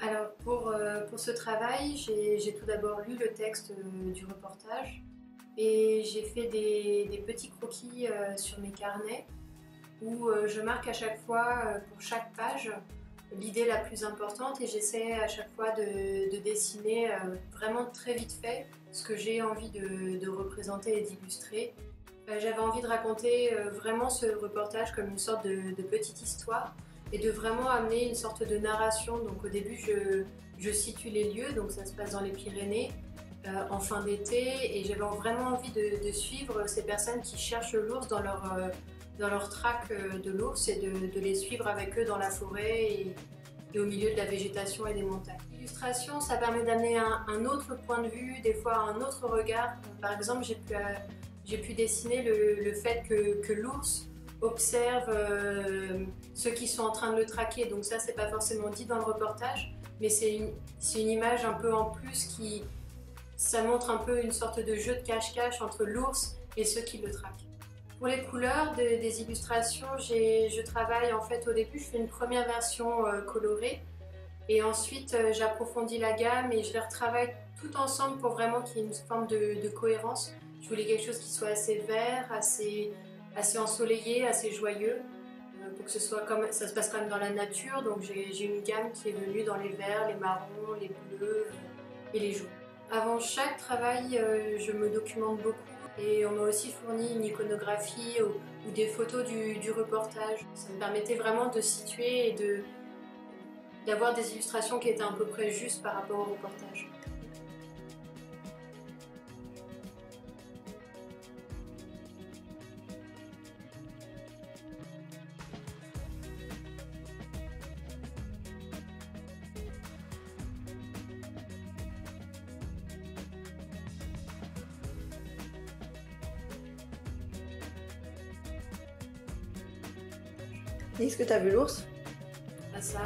Alors pour ce travail, j'ai tout d'abord lu le texte du reportage et j'ai fait des petits croquis sur mes carnets où je marque à chaque fois, pour chaque page, l'idée la plus importante et j'essaie à chaque fois de dessiner vraiment très vite fait ce que j'ai envie de représenter et d'illustrer. J'avais envie de raconter vraiment ce reportage comme une sorte de petite histoire et de vraiment amener une sorte de narration. Donc au début, je situe les lieux, donc ça se passe dans les Pyrénées en fin d'été et j'avais vraiment envie de suivre ces personnes qui cherchent l'ours dans leur traque de l'ours et de les suivre avec eux dans la forêt et au milieu de la végétation et des montagnes. L'illustration, ça permet d'amener un autre point de vue, des fois un autre regard. Par exemple, j'ai pu dessiner le fait que l'ours observe ceux qui sont en train de le traquer. Donc ça, c'est pas forcément dit dans le reportage, mais c'est une image un peu en plus qui, ça montre un peu une sorte de jeu de cache-cache entre l'ours et ceux qui le traquent. Pour les couleurs des illustrations, je travaille en fait au début, je fais une première version colorée et ensuite j'approfondis la gamme et je les retravaille tout ensemble pour vraiment qu'il y ait une forme de cohérence. Je voulais quelque chose qui soit assez vert, assez ensoleillé, assez joyeux, pour que ce soit comme ça se passe quand même dans la nature. Donc j'ai une gamme qui est venue dans les verts, les marrons, les bleus et les jaunes. Avant chaque travail, je me documente beaucoup et on m'a aussi fourni une iconographie ou des photos du reportage. Ça me permettait vraiment de situer et d'avoir des illustrations qui étaient à peu près justes par rapport au reportage. Est-ce que tu as vu l'ours? Ah ça.